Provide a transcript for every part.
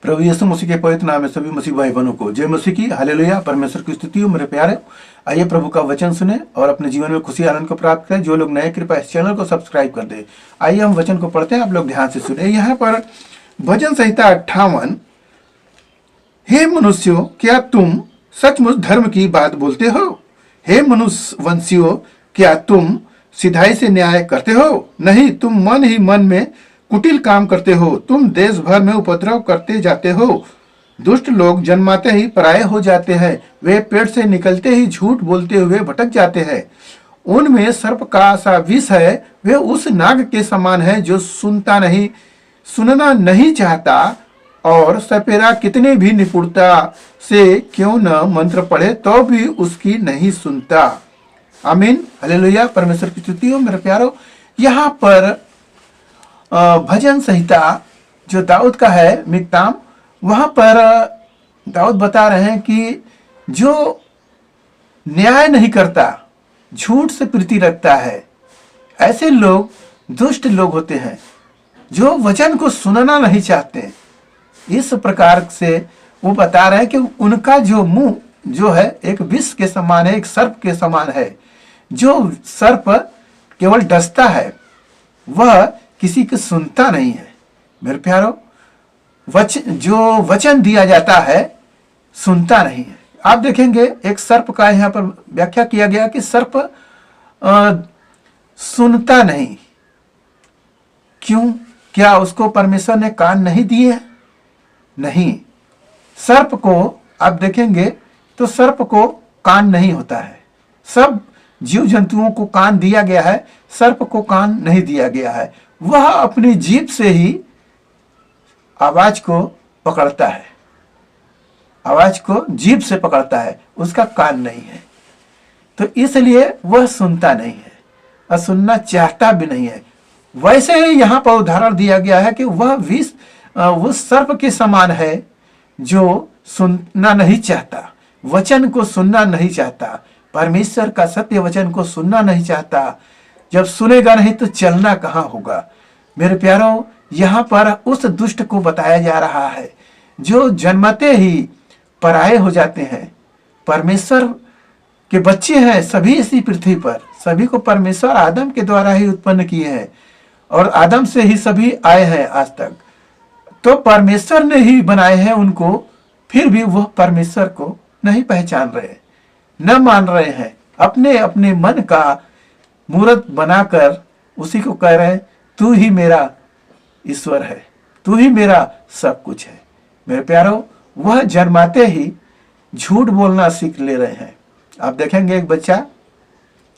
प्रभु यीशु मसीह के पवित्र नाम में सभी मसीह भाई बहनों को जय मसीह की। हालेलुया। परमेश्वर की स्तुति हो मेरे प्यारे। आइए प्रभु का वचन सुने और अपने जीवन में खुशी आनंद को प्राप्त करें। जो लोग नए, कृपया इस चैनल को सब्सक्राइब कर दे। आइए हम वचन को पढ़ते हैं, आप लोग ध्यान से सुने। यहाँ पर भजन संहिता 58। हे मनुष्यों, क्या तुम सचमुच धर्म की बात बोलते हो? हे मनुष्य वंशियों, क्या तुम सिधाई से न्याय करते हो? नहीं, तुम मन ही मन में कुटिल काम करते हो। तुम देश भर में उपद्रव करते जाते हो। दुष्ट लोग जन्माते ही पराये हो जाते हैं। वे पेट से निकलते ही झूठ बोलते हुए भटक जाते हैं। उनमें सर्प का सा विष है। वे उस नाग के समान है जो सुनना नहीं चाहता और सपेरा कितने भी निपुणता से क्यों न मंत्र पढ़े तो भी उसकी नहीं सुनता। आमीन। हालेलुया। परमेश्वर की स्तुति हो मेरे प्यारो। यहाँ पर भजन संहिता जो दाऊद का है, मिकताम, वहां पर दाऊद बता रहे हैं कि जो न्याय नहीं करता, झूठ से प्रीति रखता है, ऐसे लोग दुष्ट लोग होते हैं जो वचन को सुनना नहीं चाहते। इस प्रकार से वो बता रहे हैं कि उनका जो मुंह जो है एक विष के समान है, एक सर्प के समान है। जो सर्प केवल डसता है, वह किसी की सुनता नहीं है। मेरे प्यारो, जो वचन दिया जाता है सुनता नहीं है। आप देखेंगे एक सर्प का यहाँ पर व्याख्या किया गया कि सर्प सुनता नहीं। क्यों? क्या उसको परमेश्वर ने कान नहीं दिए? नहीं। सर्प को आप देखेंगे तो सर्प को कान नहीं होता है। सब जीव जंतुओं को कान दिया गया है, सर्प को कान नहीं दिया गया है। वह अपनी जीभ से ही आवाज को पकड़ता है, आवाज को जीभ से पकड़ता है, उसका कान नहीं है। तो इसलिए वह सुनता नहीं है और सुनना चाहता भी नहीं है। वैसे ही यहाँ पर उदाहरण दिया गया है कि वह विष वो सर्प के समान है जो सुनना नहीं चाहता, वचन को सुनना नहीं चाहता, परमेश्वर का सत्य वचन को सुनना नहीं चाहता। जब सुनेगा नहीं तो चलना कहाँ होगा? मेरे प्यारों, यहाँ पर उस दुष्ट को बताया जा रहा है जो जन्मते ही पराये हो जाते हैं। परमेश्वर के बच्चे हैं सभी इसी पृथ्वी पर। सभी को परमेश्वर आदम के द्वारा ही उत्पन्न किए हैं और आदम से ही सभी आए हैं आज तक। तो परमेश्वर ने ही बनाए हैं उनको, फिर भी वह परमेश्वर को नहीं पहचान रहे, न मान रहे हैं। अपने अपने मन का मूर्त बनाकर उसी को कह रहे हैं, तू ही मेरा ईश्वर है, तू ही मेरा सब कुछ है। मेरे प्यारो, वह जन्माते ही झूठ बोलना सीख ले रहे हैं। आप देखेंगे एक बच्चा,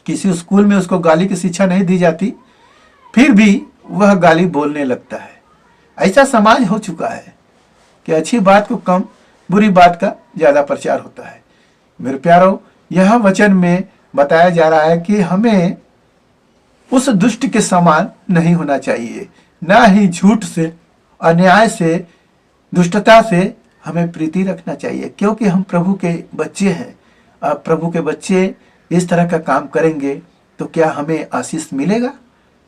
किसी स्कूल में उसको गाली की शिक्षा नहीं दी जाती, फिर भी वह गाली बोलने लगता है। ऐसा समाज हो चुका है कि अच्छी बात को कम, बुरी बात का ज्यादा प्रचार होता है। मेरे प्यारो, यह वचन में बताया जा रहा है कि हमें उस दुष्ट के समान नहीं होना चाहिए, ना ही झूठ से, अन्याय से, दुष्टता से हमें प्रीति रखना चाहिए, क्योंकि हम प्रभु के बच्चे हैं। अब प्रभु के बच्चे इस तरह का काम करेंगे तो क्या हमें आशीष मिलेगा?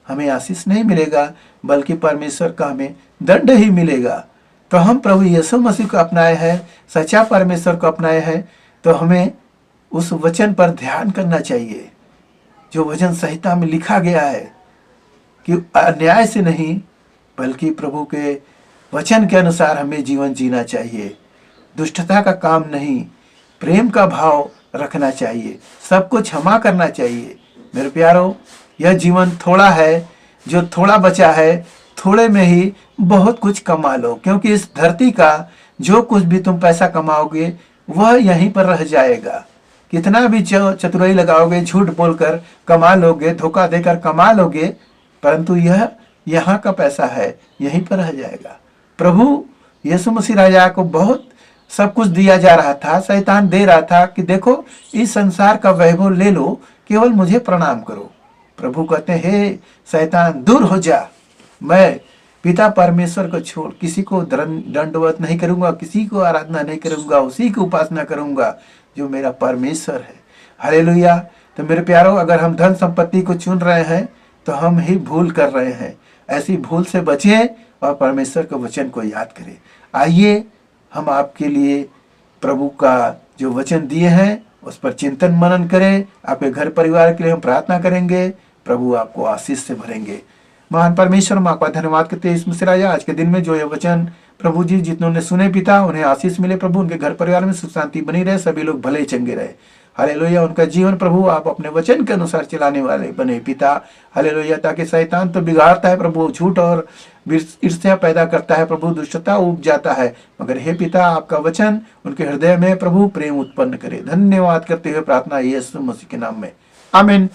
हमें आशीष नहीं मिलेगा, बल्कि परमेश्वर का हमें दंड ही मिलेगा। तो हम प्रभु यीशु मसीह को अपनाए हैं, सच्चा परमेश्वर को अपनाए हैं, तो हमें उस वचन पर ध्यान करना चाहिए जो वचन संहिता में लिखा गया है कि अन्याय से नहीं बल्कि प्रभु के वचन के अनुसार हमें जीवन जीना चाहिए। दुष्टता का काम नहीं, प्रेम का भाव रखना चाहिए, सबको क्षमा करना चाहिए। मेरे प्यारो, यह जीवन थोड़ा है, जो थोड़ा बचा है, थोड़े में ही बहुत कुछ कमा लो, क्योंकि इस धरती का जो कुछ भी तुम पैसा कमाओगे वह यहीं पर रह जाएगा। कितना भी चतुराई लगाओगे, झूठ बोलकर कमा लोगे, धोखा देकर कमा लोगे, परंतु यह यहाँ का पैसा है, यहीं पर रह जाएगा। प्रभु यीशु मसीह राजा को बहुत सब कुछ दिया जा रहा था, शैतान दे रहा था कि देखो इस संसार का वैभव ले लो, केवल मुझे प्रणाम करो। प्रभु कहते हैं, हे शैतान दूर हो जा, मैं पिता परमेश्वर को छोड़ किसी को दंडवत नहीं करूंगा, किसी को आराधना नहीं करूंगा, उसी की उपासना करूंगा जो मेरा परमेश्वर है। हालेलुया। तो मेरे प्यारो, अगर हम धन संपत्ति को चुन रहे हैं तो हम ही भूल कर रहे हैं। ऐसी भूल से बचें और परमेश्वर के वचन को याद करें। आइए हम आपके लिए प्रभु का जो वचन दिए हैं उस पर चिंतन मनन करें। आपके घर परिवार के लिए हम प्रार्थना करेंगे। प्रभु आपको आशीष से भरेंगे। महान परमेश्वर, माँ का धन्यवाद करते हैं इस मुझसे राजा आज के दिन में जो ये वचन प्रभु जी जितनों ने सुने पिता, उन्हें आशीष मिले प्रभु, उनके घर परिवार में सुख शांति बनी रहे, सभी लोग भले चंगे रहे। हालेलुया। उनका जीवन प्रभु आप अपने वचन के अनुसार चलाने वाले बने पिता। हालेलुया। ताकि शैतान तो बिगाड़ता है प्रभु, झूठ और ईर्ष्या पैदा करता है प्रभु, दुष्टता उग जाता है, मगर हे पिता आपका वचन उनके हृदय में प्रभु प्रेम उत्पन्न करे। धन्यवाद करते हुए प्रार्थना यीशु मसीह के नाम में, आमीन।